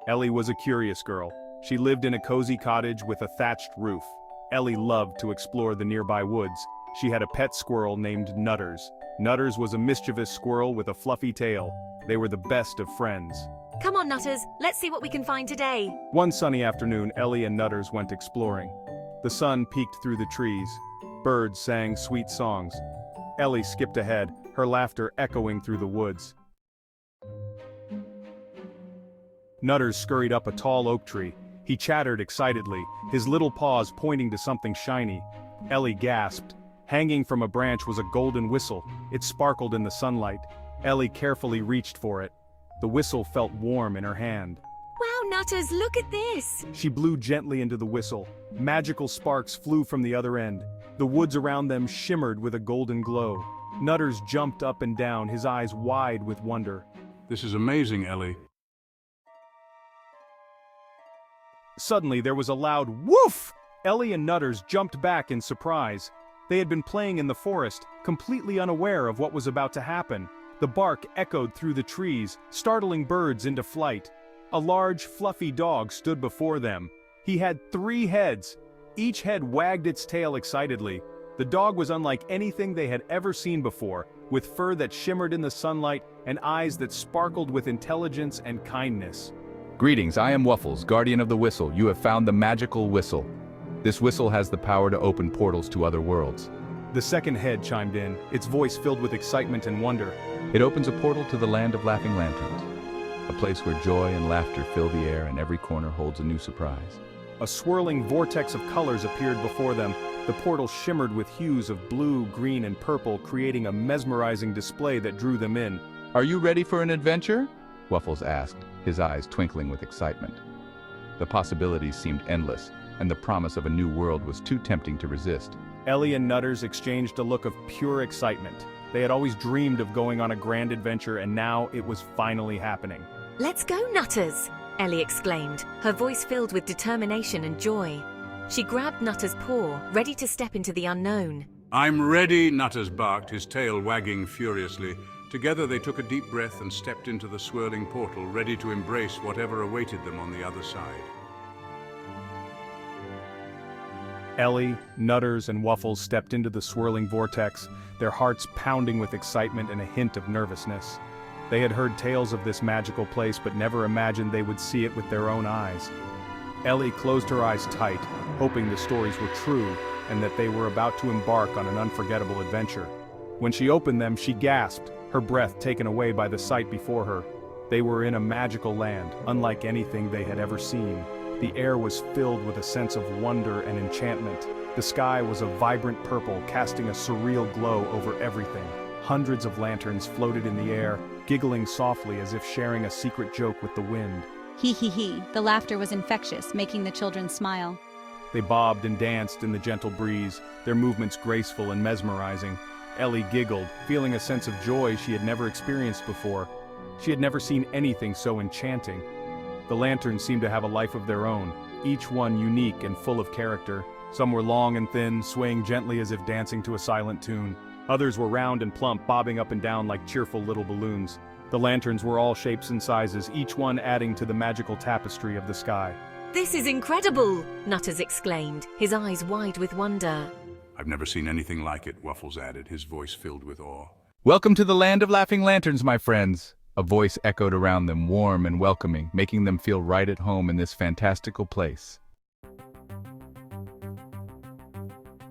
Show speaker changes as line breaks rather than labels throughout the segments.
Ellie was a curious girl. She lived in a cozy cottage with a thatched roof. Ellie loved to explore the nearby woods. She had a pet squirrel named Nutters. Nutters was a mischievous squirrel with a fluffy tail. They were the best of friends.
Come on, Nutters, let's see what we can find today.
One sunny afternoon, Ellie and Nutters went exploring. The sun peeked through the trees. Birds sang sweet songs. Ellie skipped ahead, her laughter echoing through the woods. Nutters scurried up a tall oak tree. He chattered excitedly, his little paws pointing to something shiny. Ellie gasped. Hanging from a branch was a golden whistle. It sparkled in the sunlight. Ellie carefully reached for it. The whistle felt warm in her hand.
Wow, Nutters, look at this!
She blew gently into the whistle. Magical sparks flew from the other end. The woods around them shimmered with a golden glow. Nutters jumped up and down, his eyes wide with wonder.
This is amazing, Ellie.
Suddenly there was a loud woof! Ellie and Nutters jumped back in surprise. They had been playing in the forest, completely unaware of what was about to happen. The bark echoed through the trees, startling birds into flight. A large, fluffy dog stood before them. He had 3 heads. Each head wagged its tail excitedly. The dog was unlike anything they had ever seen before, with fur that shimmered in the sunlight and eyes that sparkled with intelligence and kindness.
Greetings, I am Waffles, guardian of the whistle. You have found the magical whistle. This whistle has the power to open portals to other worlds.
The second head chimed in, its voice filled with excitement and wonder.
It opens a portal to the land of laughing lanterns, a place where joy and laughter fill the air and every corner holds a new surprise.
A swirling vortex of colors appeared before them. The portal shimmered with hues of blue, green, and purple, creating a mesmerizing display that drew them in.
Are you ready for an adventure? Waffles asked, his eyes twinkling with excitement. The possibilities seemed endless, and the promise of a new world was too tempting to resist.
Ellie and Nutters exchanged a look of pure excitement. They had always dreamed of going on a grand adventure, and now it was finally happening.
Let's go, Nutters! Ellie exclaimed, her voice filled with determination and joy. She grabbed Nutters' paw, ready to step into the unknown.
I'm ready, Nutters barked, his tail wagging furiously. Together they took a deep breath and stepped into the swirling portal, ready to embrace whatever awaited them on the other side.
Ellie, Nutters, and Waffles stepped into the swirling vortex, their hearts pounding with excitement and a hint of nervousness. They had heard tales of this magical place but never imagined they would see it with their own eyes. Ellie closed her eyes tight, hoping the stories were true and that they were about to embark on an unforgettable adventure. When she opened them, she gasped, her breath taken away by the sight before her. They were in a magical land, unlike anything they had ever seen. The air was filled with a sense of wonder and enchantment. The sky was a vibrant purple, casting a surreal glow over everything. Hundreds of lanterns floated in the air, giggling softly as if sharing a secret joke with the wind.
Hee hee hee. The laughter was infectious, making the children smile.
They bobbed and danced in the gentle breeze, their movements graceful and mesmerizing. Ellie giggled, feeling a sense of joy she had never experienced before. She had never seen anything so enchanting. The lanterns seemed to have a life of their own, each one unique and full of character. Some were long and thin, swaying gently as if dancing to a silent tune. Others were round and plump, bobbing up and down like cheerful little balloons. The lanterns were all shapes and sizes, each one adding to the magical tapestry of the sky.
This is incredible! Nutters exclaimed, his eyes wide with wonder.
I've never seen anything like it, Waffles added, his voice filled with awe.
Welcome to the land of laughing lanterns, my friends. A voice echoed around them, warm and welcoming, making them feel right at home in this fantastical place.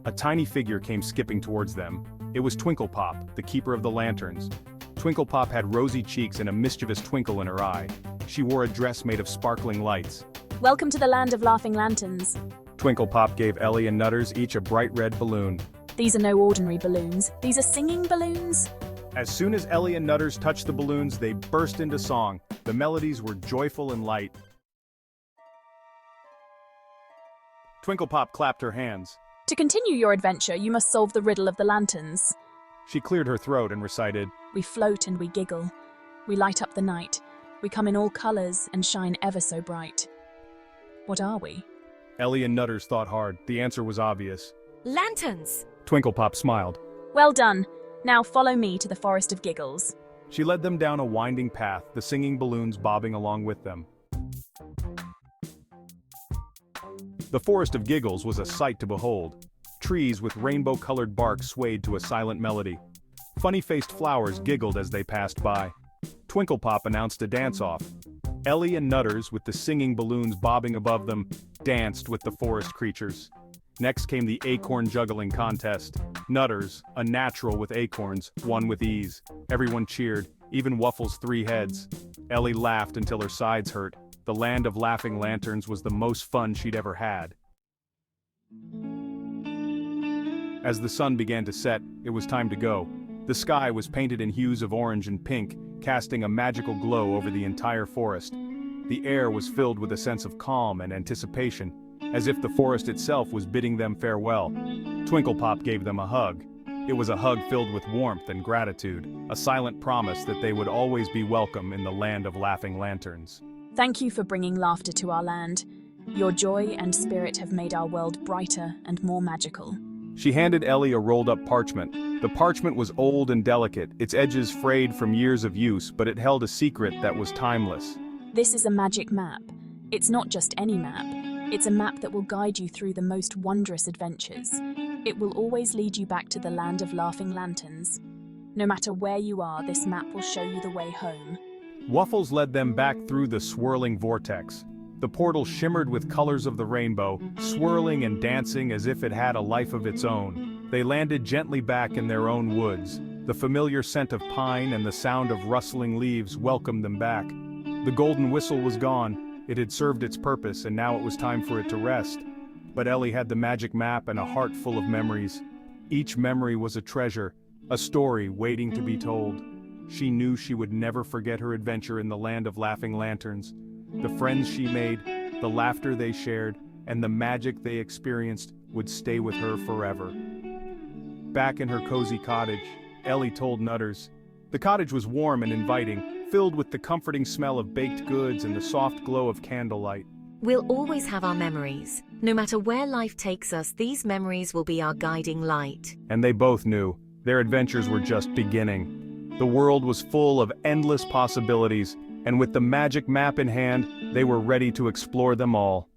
A tiny figure came skipping towards them. It was Twinklepop, the keeper of the lanterns. Twinklepop had rosy cheeks and a mischievous twinkle in her eye. She wore a dress made of sparkling lights.
Welcome to the land of laughing lanterns.
Twinklepop gave Ellie and Nutters each a bright red balloon.
These are no ordinary balloons. These are singing balloons.
As soon as Ellie and Nutters touched the balloons, they burst into song. The melodies were joyful and light. Twinklepop clapped her hands.
To continue your adventure, you must solve the riddle of the lanterns.
She cleared her throat and recited,
We float and we giggle. We light up the night. We come in all colors and shine ever so bright. What are we?
Ellie and Nutters thought hard. The answer was obvious.
Lanterns!
Twinklepop smiled.
Well done. Now follow me to the Forest of Giggles.
She led them down a winding path, the singing balloons bobbing along with them. The Forest of Giggles was a sight to behold. Trees with rainbow-colored bark swayed to a silent melody. Funny-faced flowers giggled as they passed by. Twinklepop announced a dance-off. Ellie and Nutters, with the singing balloons bobbing above them, danced with the forest creatures. Next came the acorn juggling contest. Nutters, a natural with acorns, won with ease. Everyone cheered, even Waffles' 3 heads. Ellie laughed until her sides hurt. The land of laughing lanterns was the most fun she'd ever had. As the sun began to set, it was time to go. The sky was painted in hues of orange and pink, casting a magical glow over the entire forest. The air was filled with a sense of calm and anticipation, as if the forest itself was bidding them farewell. Twinklepop gave them a hug. It was a hug filled with warmth and gratitude, a silent promise that they would always be welcome in the land of laughing lanterns.
Thank you for bringing laughter to our land. Your joy and spirit have made our world brighter and more magical.
She handed Ellie a rolled-up parchment. The parchment was old and delicate, its edges frayed from years of use, but it held a secret that was timeless.
This is a magic map. It's not just any map. It's a map that will guide you through the most wondrous adventures. It will always lead you back to the land of laughing lanterns. No matter where you are, this map will show you the way home.
Waffles led them back through the swirling vortex. The portal shimmered with colors of the rainbow, swirling and dancing as if it had a life of its own. They landed gently back in their own woods. The familiar scent of pine and the sound of rustling leaves welcomed them back. The golden whistle was gone. It had served its purpose, and now it was time for it to rest. But Ellie had the magic map and a heart full of memories. Each memory was a treasure, a story waiting to be told. She knew she would never forget her adventure in the land of laughing lanterns. The friends she made, the laughter they shared, and the magic they experienced would stay with her forever. Back in her cozy cottage, Ellie told Nutters. The cottage was warm and inviting, filled with the comforting smell of baked goods and the soft glow of candlelight.
We'll always have our memories. No matter where life takes us, these memories will be our guiding light.
And they both knew their adventures were just beginning. The world was full of endless possibilities, and with the magic map in hand, they were ready to explore them all.